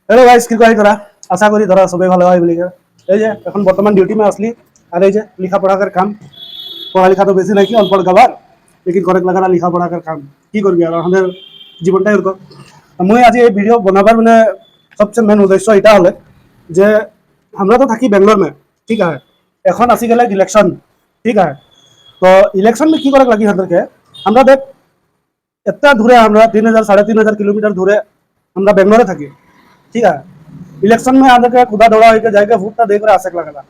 hello guys কি কই তোরা আশা করি তোরা সবাই ভালো হয় বলি এই যে এখন বর্তমান ডিউটি মে আসলি আর এই যে লিখা পড়া কর কাম পড়া লিখা তো বেশি নাই কি অল্প গাবার लेकिन করেক্ট লাগা না লিখা পড়া কর কাম কি করবি আর আমাদের জীবনটাই এরকম মই আজি এই ভিডিও বনাবার মানে সবচেয়ে মেন উদ্দেশ্য এটা হলে যে আমরা তো থাকি বেঙ্গলোর মে ঠিক আছে এখন আসি গেলে ইলেকশন ঠিক আছে তো ইলেকশন में কি করা লাগি আমাদেরকে আমরা দেখ এতটা দূরে আমরা 3000 3500 কিলোমিটার দূরে আমরা বেঙ্গলোরে থাকি ठीक है इलेक्शन में आदर के खुदा दौड़ा होके जाके भोटটা देख रहा आशा লাগা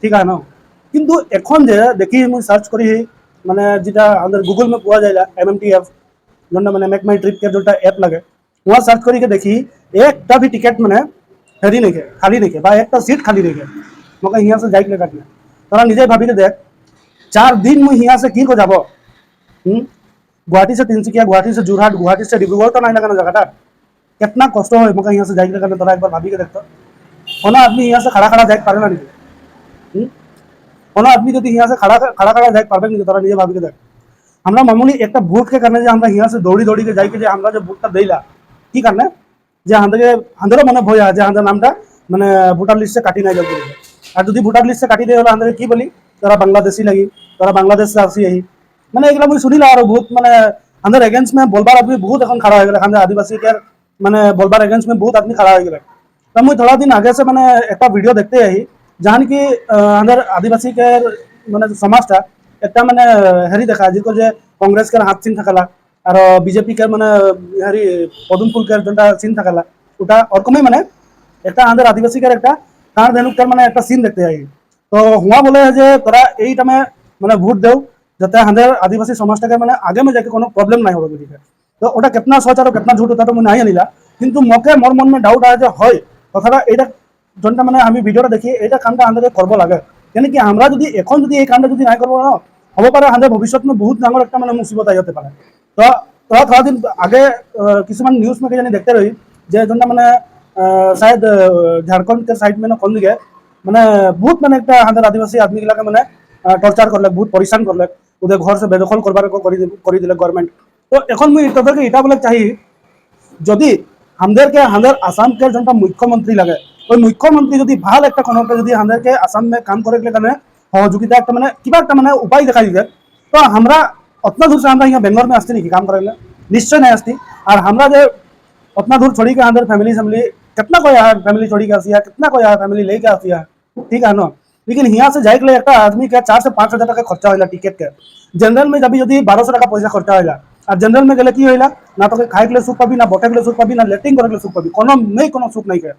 ঠিক আছে না কিন্তু এখন যে দেখি মই সার্চ করি মানে যেটা আমাদের গুগল में পাওয়া যায় एमएमटीएफ जोंटा মানে मेक माई ट्रिप के जोटा ऐप लगे वहां सर्च करी के देखी एकटा भी टिकट माने हेरी नहीं के खाली नहीं के बा एकटा सीट खाली नहीं के मका हिया से जाइक ले काटने तोरा निजे भाबी के देख 4 दिन মই हिया से की को जाबो गुवाहाटी से तिनसुकिया गुवाहाटी से जोरहाट गुवाहाटी से डिब्रूगढ़ तो नहीं लगा जगह कितना कष्ट हो मका यहाँ से जाइए करने तोरा एक बार भाभी के देखता होना आदमी यहाँ से खड़ा खड़ा जाए पारे ना नहीं होना आदमी जो यहाँ से खड़ा खड़ा खड़ा जाए पारबे नहीं तोरा निजे भाभी के देख हमरा मामूली एक भोट के करने जे हमरा यहाँ से दौड़ी दौड़ी के जाए के जे हमरा जो भोटটা देला की करने जे हंदरे मने भय जे हंदर नामটা মানে ভোটার লিস্টে কাটি নাই জলদি আর যদি ভোটার লিস্টে কাটি দেয় হলো হंदरे की बोली तोरा बांग्लादेशी लगी तोरा बांग्लादेश से आसी यही মানে এগুলা মই শুনিলা আর বহুত মানে हंदर एगेंस्ट में बोलबार आदमी बहुत এখন खड़ा हो गेल हंदर आदिवासी के মানে बोलबार एगेंस्ट में बहुत आदमी खड़ा हो गए तो मैं थोड़ा दिन आगे से मैंने एक वीडियो देखते ही जहाँ की हमारे आदिवासी के মানে समाजटा एक मैंने हेरी देखा जिनको जे कांग्रेस के हाथ सीन थकला और बीजेपी के मैंने हेरी पदम फुल के जोटा सीन थकला ওটা ওরকমই মানে একটা আমাদের আদিবাসী के একটা কার ধেনুকটার মানে একটা সিন দেখতে যাই তো হুয়া বলে যে তোরা এই টাইমে মানে ভোট দেও যাতে আমাদের আদিবাসী সমাজটাকে মানে আগে में जाके কোনো प्रॉब्लम नहीं होगा बुझी तो ওটা कितना सच और कितना झूठ होता तो मैं नहीं आनिला কিন্তু মকে মোর মন में डाउट आया যে হয় কথাটা এটা জনটা মানে আমি ভিডিওটা দেখি এটা কামটা আমাদের করব লাগে কেন কি আমরা যদি এখন যদি এই কামটা যদি নাই করব না হব পারে আমাদের ভবিষ্যৎ में बहुत ডাঙর একটা মানে মুসিবত আই হতে পারে তো थोड़ा दिन आगे কিছুমান নিউজ में জানি দেখতে রই যে জনটা মানে शायद झारखंड के साइड में ना कौन दिखे মানে बहुत মানে একটা আমাদের আদিবাসী आदमी গুলাকে মানে টর্চার করলে বহুত পরেशान করলে ওদের ঘর से বেদখল করবার করি দিলে গভর্নমেন্ট তো এখন মই তোদেরকে এটা বলে চাই যদি আমাদেরকে আমাদের আসাম के जोटा मुख्यमंत्री लगे ওই মুখ্যমন্ত্রী যদি ভাল একটা কোনো যদি আমাদেরকে আসাম में काम करे के কারণে সহযোগিতা একটা মানে কিবা একটা মানে উপায় দেখা দিবে তো আমরা उतना दूर से আমরা यहाँ बेंगलोर में আসতে নাকি काम करे निश्चय नहीं আসती और हमरा जे उतना दूर छोड़ी के अंदर फैमिली कितना कोई है फैमिली छोड़ी के आसी है कितना कोई है फैमिली लेके आसी है ठीक है ना लेकिन यहाँ से जाए के लिए एक आदमी के 4 से 5 हजार टका खर्चा होला टिकट के जनरल में जब यदि 1200 टका पैसा खर्चा होला और जनरल में गले की होला ना तो खाए के लिए सुख पाबी ना बटे के लिए सुख पाबी ना लेटिंग करे के लिए सुख पाबी कोनो नहीं कोनो सुख नहीं के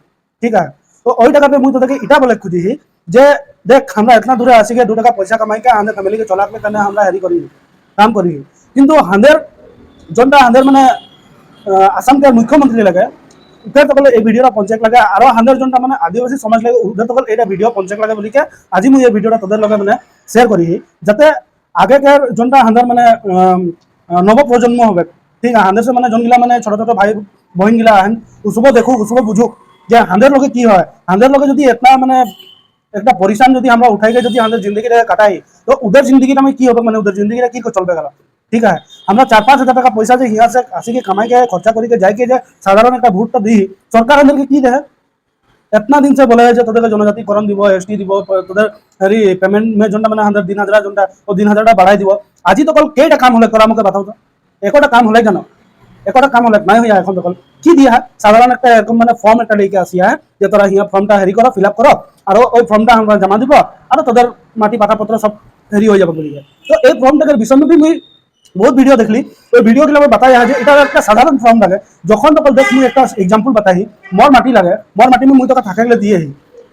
ठीक है तो ওই টাকা पे मुई तो इटा बोले खुदी जे देख हमरा इतना दूर आसी के 2 টাকা पैसा कमाई के आंधे फैमिली के चलाक में करने हमरा हेरी करी काम करी किंतु हंदेर जोंटा हंदेर माने आसाम के मुख्यमंत्री लगे उधर तो এই ভিডিওটা পঞ্চায়েত লাগে আর হান্দার জনটা মানে আদিবাসী সমাজ লাগে উধর তো এটা ভিডিও পঞ্চায়েত লাগে বলি কে আজি মই এই ভিডিওটা তোদের লগে মানে শেয়ার করি যাতে আগে के জনটা হান্দার মানে নব প্রজন্ম হবে ঠিক আছে হান্দার মানে জনগিলা মানে ছোট ছোট ভাই বহিন গিলা আহেন উসব দেখো উসব বুঝুক যে হান্দার লগে কি হয় হান্দার লগে যদি এতনা মানে একটা পরিশান যদি আমরা উঠাই के যদি হান্দার জিंदगीটা কাটাই তো ওদের জিंदगीটা में কি হবে মানে ওদের জিंदगीটা কি চলবে গেল ठीक है আমরা 4-5 हजार টাকা পয়সা যে হিয়া से আসি के कमाई के खर्चा करी के जाए के जे साधारण একটা ভোটটা दी सरकार আমাদেরকে কি দেয় इतना दिन से बोले যে তোদের জনজাতিকরণ দিব এসটি দিব তোদের হেরি পেমেন্ট में जोंटा মানে আমাদের দিন হাজার जोंटा ও দিন হাজারটা বাড়াই দিব আজি তো কল কেটা কাম হলে তোরা আমাকে বাতাও তো একটা কাম হলে কেন একটা কাম হলে নাই হইয়া এখন তো কল কি দিয়া সাধারণ একটা এরকম মানে ফর্ম একটা লেকে আসিয়া যে তোরা হিয়া ফর্মটা হেরি করো ফিল আপ করো আর ওই ফর্মটা আমরা জমা দিব আর তোদের মাটি পাতাপত্র সব হেরি হয়ে যাবে বলি তো এই ফর্মটাকে বিষয় में भी बहुत वीडियो देखली ওই ভিডিও গুলো बताया है এটা একটা সাধারণ ফর্ম লাগে যখন তো দেখ মুই একটা एग्जांपल बताई मोर माटी লাগে मोर माटी में মুই তোকে থাকলে দিয়ে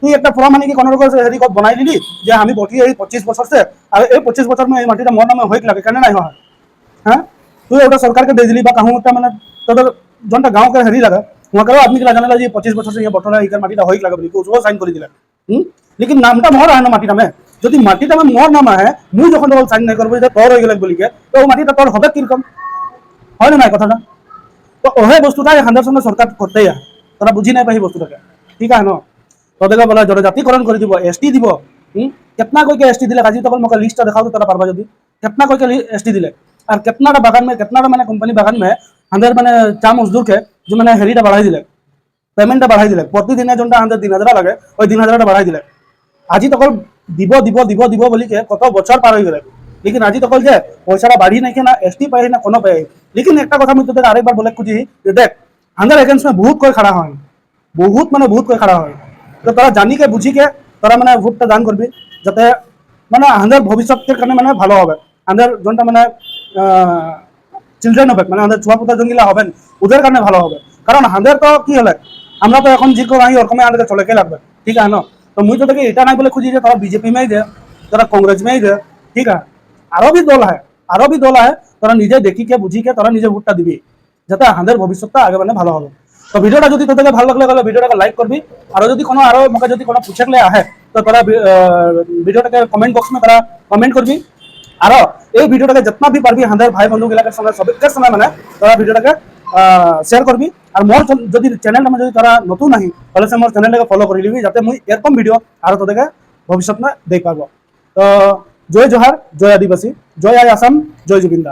তুই একটা ফর্ম মানে কি কোন রকম হেরি কত বানাই দিলি যে আমি বটি এই 25 বছর से আর এই 25 বছর में এই মাটিটা মোর নামে হইক লাগে কেন নাই হয় हां তুই ওটা সরকার के दे दिली বা कहूं একটা মানে তোদের জনটা গাঁও के হেরি লাগে वहां करो आदमी के जाने लगा जी 25 बছर से ये बटला इकर माटीটা হইক লাগে বলি उसको साइन कर दिला लेकिन नामটা मोर है ना माटीটা में যদি মাটিটা আমার মোর নাম আহে মুই যখন তখন সাইন নাই করব যে তোর হয়ে গেল বলি কে তো মাটিটা তোর হবে কি রকম হয় না কথাটা তো ওহে বস্তুটা হান্দার সঙ্গে সরকার করতেই আছে তোরা বুঝি নাই পাই বস্তুটাকে ঠিক আছে না তোদেরকে বলা জনজাতিকরণ করে দিব এসটি দিব कितना कोई के एसटी दिले काजी तो मका लिस्ट दिखाओ तो तोरा पारबा जदी कितना कोई के एसटी दिले और कितनाटा बागान में कितनाटा माने कंपनी बागान में अंदर माने चा मजदूर के जो माने हेरीटा बढ़ाई दिले পেমেন্টটা বাড়াই দিলে প্রতিদিনে যোনটা আমাদের 3000 লাগে ওই 3000টা বাড়াই দিলে আজি তকল দিব দিব দিব দিব বলিকে কত বছর পার হয়ে গেলে लेकिन আজি তকল যে পয়সাটা বাড়ি নাই না এসটি পাই না কোনো পাই लेकिन একটা কথা আমি তোদের আরেকবার বলে খুঁজি যে দেখ হান্দার এগেন্স্ট में बहुत कोई खड़ा হয় বহুত মানে বহুত कोई खड़ा হয় তো তোরা জানি কে বুঝি কে তোরা মানে ভোটটা দান করবি যাতে মানে হান্দার ভবিষ্যতের কারণে মানে ভালো হবে হান্দার যোনটা মানে চিলড্রেন হবে মানে আমাদের ছুয়া পুতা জঙ্গিলা হবেন ওদের কারণে ভালো হবে কারণ হাঁদের তো কি হলে আমরা তো এখন যেরকম আই ওরকমই আমাদের চলেকে লাগবে ঠিক আছে না তো মুই তো দেখি এটা নাই বলে খুঁজি যে তারা বিজেপি में ही दे তারা कांग्रेस में ही दे ठीक है আরো भी দল है তোরা নিজে দেখি কে বুঝি কে তোরা নিজে ভোটটা দিবি যাতে হাঁদের ভবিষ্যৎটা আগে মানে ভালো হবে তো ভিডিওটা যদি তোদেরকে ভালো লাগলে তাহলে ভিডিওটাকে লাইক করবি আর যদি কোনো আরো মকে যদি কোনো পুছাকলে আহে তো তোরা ভিডিওটাকে কমেন্ট বক্স में তোরা কমেন্ট করবি আর এই ভিডিওটাকে যতনা भी পারবি হাঁদের ভাই বন্ধু গিলাকের সঙ্গে সবের সঙ্গে মানে তোরা ভিডিওটাকে শেয়ার করবি আর মোর যদি চ্যানেলটা যদি তোরা নতুন আহি তাহলে সে মোর চ্যানেলটাকে ফলো করে নিবি যাতে মুই এরকম ভিডিও আরো তোদেরকে ভবিষ্যৎ দেখ পারবো তো জয় জোহার জয় আদিবাসী জয় আই আসাম জয় জুবিন্দা